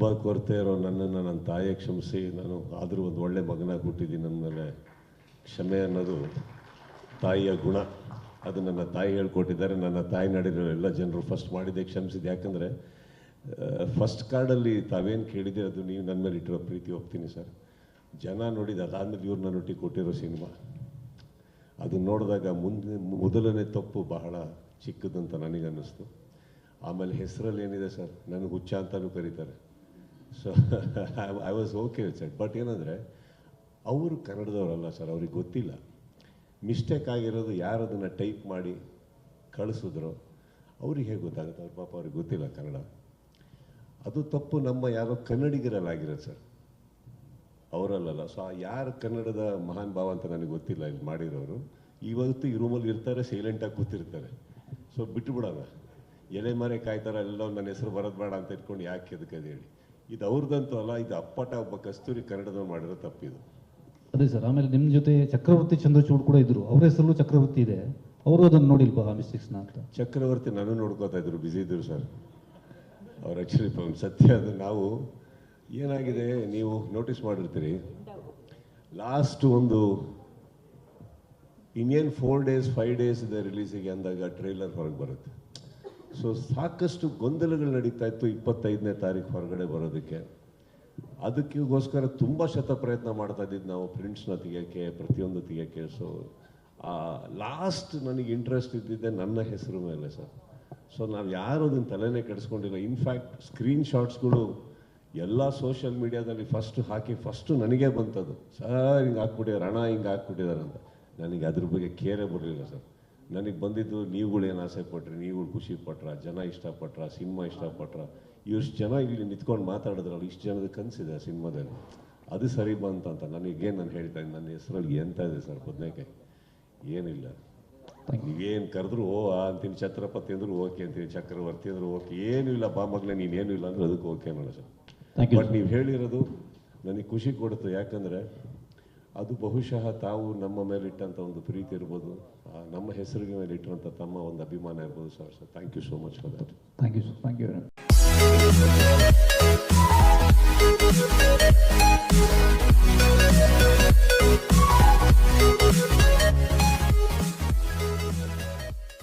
ತುಂಬ ಕೊರತೆ ಇರೋ ನನ್ನನ್ನು ನನ್ನ ತಾಯಿಗೆ ಕ್ಷಮಿಸಿ, ನಾನು ಆದರೂ ಒಂದು ಒಳ್ಳೆ ಮಗನಾಗಿ ಹುಟ್ಟಿದ್ದೀನಿ. ನನ್ನ ಮೇಲೆ ಕ್ಷಮೆ ಅನ್ನೋದು ತಾಯಿಯ ಗುಣ. ಅದು ನನ್ನ ತಾಯಿ ಹೇಳ್ಕೊಟ್ಟಿದ್ದಾರೆ. ನನ್ನ ತಾಯಿ ನಡೆದಿರೋ ಎಲ್ಲ ಜನರು ಫಸ್ಟ್ ಮಾಡಿದ್ದೆ ಕ್ಷಮಿಸಿದ್ದು. ಯಾಕಂದರೆ ಫಸ್ಟ್ ಕಾರ್ಡಲ್ಲಿ ತಾವೇನು ಕೇಳಿದೆ ಅದು ನೀವು ನನ್ನ ಮೇಲೆ ಇಟ್ಟಿರೋ ಪ್ರೀತಿ ಒಪ್ತೀನಿ ಸರ್. ಜನ ನೋಡಿದ್ದು ಅದಾದಮೇಲೆ ಇವ್ರು ನನ್ನೊಟ್ಟಿಗೆ ಕೊಟ್ಟಿರೋ ಸಿನಿಮಾ ಅದು ನೋಡಿದಾಗ ಮೊದಲನೇ ತಪ್ಪು ಬಹಳ ಚಿಕ್ಕದಂತ ನನಗೆ ಅನ್ನಿಸ್ತು. ಆಮೇಲೆ ಹೆಸರಲ್ಲಿ ಏನಿದೆ ಸರ್, ನನಗೆ ಹುಚ್ಚ ಅಂತಲೂ ಕರೀತಾರೆ. So I was okay with set. But ಏನಂದರೆ ಅವರು ಕನ್ನಡದವರಲ್ಲ ಸರ್, ಅವ್ರಿಗೆ ಗೊತ್ತಿಲ್ಲ. ಮಿಸ್ಟೇಕ್ ಆಗಿರೋದು ಯಾರು ಅದನ್ನು ಟೈಪ್ ಮಾಡಿ ಕಳಿಸಿದ್ರು ಅವ್ರಿಗೆ ಹೇಗೆ ಗೊತ್ತಾಗುತ್ತೆ? ಅವ್ರ ಪಾಪ ಅವ್ರಿಗೆ ಗೊತ್ತಿಲ್ಲ ಕನ್ನಡ. ಅದು ತಪ್ಪು ನಮ್ಮ ಯಾರೋ ಕನ್ನಡಿಗರಲ್ಲಾಗಿರೋದು ಸರ್, ಅವರಲ್ಲ. ಸೊ ಯಾರು ಕನ್ನಡದ ಮಹಾನ್ ಭಾವ ಅಂತ ನನಗೆ ಗೊತ್ತಿಲ್ಲ ಇಲ್ಲಿ ಮಾಡಿರೋರು. ಇವತ್ತು ಈ ರೂಮಲ್ಲಿ ಇರ್ತಾರೆ, ಸೈಲೆಂಟಾಗಿ ಕೂತಿರ್ತಾರೆ. ಸೊ ಬಿಟ್ಟುಬಿಡೋಣ, ಎಲೆ ಮರೆ ಕಾಯ್ತಾರ ಎಲ್ಲ ನನ್ನ ಹೆಸರು ಬರೋದು ಬೇಡ ಅಂತ ಇಟ್ಕೊಂಡು ಯಾಕೆ ಅದಕ್ಕೆ ಹೇಳಿ. ಇದು ಅವ್ರದ್ದಂತೂ ಅಲ್ಲ, ಇದು ಅಪ್ಪಟ ಒಬ್ಬ ಕಸ್ತೂರಿ ಕನ್ನಡದವ್ರು ಮಾಡಿರೋ ತಪ್ಪಿದು. ಅದೇ ಸರ್. ಆಮೇಲೆ ನಿಮ್ಮ ಜೊತೆ ಚಕ್ರವರ್ತಿ ಚಂದ್ರಚೂಡ್ ಕೂಡ ಇದ್ರು, ಅವ್ರ ಹೆಸರಲ್ಲೂ ಚಕ್ರವರ್ತಿ ಇದೆ. ಅವರು ಅದನ್ನು ನೋಡಿಲ್ವಾ ಮಿಸ್ಟೇಕ್ಸ್ನ ಅಂತ? ಚಕ್ರವರ್ತಿ ನಾನು ನೋಡ್ಕೋತಾ ಇದ್ರು, ಬ್ಯುಸಿ ಇದ್ರು ಸರ್ ಅವ್ರು. ಆ್ಯಕ್ಚುಲಿ ಸತ್ಯ ಅದು. ನಾವು ಏನಾಗಿದೆ ನೀವು ನೋಟಿಸ್ ಮಾಡಿರ್ತೀರಿ, ಲಾಸ್ಟ್ ಒಂದು ಇನ್ನೇನು 4 days 5 days ಇದೆ ರಿಲೀಸಿಗೆ ಅಂದಾಗ ಟ್ರೈಲರ್ ಹೊರಗೆ ಬರುತ್ತೆ. ಸೊ ಸಾಕಷ್ಟು ಗೊಂದಲಗಳು ನಡೀತಾ ಇತ್ತು 25ನೇ ತಾರೀಕು ಹೊರಗಡೆ ಬರೋದಕ್ಕೆ. ಅದಕ್ಕೋಸ್ಕರ ತುಂಬ ಪ್ರಯತ್ನ ಮಾಡ್ತಾ ಇದ್ದಿದ್ದು ನಾವು, ಪ್ರಿಂಟ್ಸ್ನ ತೆಗಿಯೋಕ್ಕೆ, ಪ್ರತಿಯೊಂದು ತೆಗಿಯೋಕ್ಕೆ. ಸೊ ಲಾಸ್ಟ್ ನನಗೆ ಇಂಟ್ರೆಸ್ಟ್ ಇದ್ದಿದ್ದೆ ನನ್ನ ಹೆಸರು ಮೇಲೆ ಸರ್. ಸೊ ನಾವು ಯಾರು ಅದನ್ನು ತಲೆನೇ ಕೆಡಿಸ್ಕೊಂಡಿಲ್ಲ. ಇನ್ಫ್ಯಾಕ್ಟ್ ಸ್ಕ್ರೀನ್ ಶಾಟ್ಸ್ಗಳು ಎಲ್ಲ ಸೋಷಿಯಲ್ ಮೀಡಿಯಾದಲ್ಲಿ ಫಸ್ಟು ನನಗೆ ಬಂತದ್ದು. ಸರ್ ಹಿಂಗೆ ಹಾಕ್ಬಿಟ್ಟಿದ್ದಾರೆ, ಹಣ ಹಿಂಗೆ ಹಾಕ್ಬಿಟ್ಟಿದ್ದಾರೆ ಅಂತ. ನನಗೆ ಅದ್ರ ಬಗ್ಗೆ ಕೇರೇ ಬರಲಿಲ್ಲ ಸರ್. ನನಗೆ ಬಂದಿದ್ದು ನೀವುಗಳು ಏನು ಆಸೆ ಪಟ್ರಿ, ನೀವುಗಳು ಖುಷಿ ಪಟ್ರ, ಜನ ಇಷ್ಟಪಟ್ರ, ಸಿನಿಮಾ ಇಷ್ಟಪಟ್ರ, ಇಷ್ಟು ಜನ ಇಲ್ಲಿ ನಿಂತ್ಕೊಂಡು ಮಾತಾಡಿದ್ರಲ್ಲ, ಇಷ್ಟು ಜನದ ಕನಸಿದೆ ಆ ಸಿನಿಮಾದಲ್ಲಿ, ಅದು ಸರಿ ಬಂತಂತ ನನಗೇನು ನಾನು ಹೇಳ್ತಾ ಇದ್ದೀನಿ. ನನ್ನ ಹೆಸರಲ್ಲಿ ಎಂತ ಇದೆ ಸರ್, ಬದನೇಕಾಯಿ ಏನಿಲ್ಲ. ನೀವೇನು ಕರೆದ್ರು ಓ ಅಂತೀನಿ, ಛತ್ರಪತಿ ಅಂದ್ರು ಓಕೆ ಅಂತೀನಿ, ಚಕ್ರವರ್ತಿ ಅಂದ್ರು ಓಕೆ, ಏನೂ ಇಲ್ಲ ಬಾ ಮಗಳೇ ನೀನೇನು ಇಲ್ಲ ಅಂದ್ರೆ ಅದಕ್ಕೆ ಓಕೆ ಅನ್ನೋಲ್ಲ ಸರ್. ಬಟ್ ನೀವು ಹೇಳಿರೋದು ನನಗೆ ಖುಷಿ ಕೊಡುತ್ತೆ. ಯಾಕಂದರೆ ಅದು ಬಹುಶಃ ತಾವು ನಮ್ಮ ಮೇಲೆ ಇಟ್ಟಂಥ ಒಂದು ಪ್ರೀತಿ ಇರ್ಬೋದು, ನಮ್ಮ ಹೆಸರಿಗೆ ಮೇಲೆ ಇಟ್ಟಿರೋಂಥ ತಮ್ಮ ಒಂದು ಅಭಿಮಾನ ಇರ್ಬೋದು sir. So thank you so much for that. Thank you sir. Thank you very much.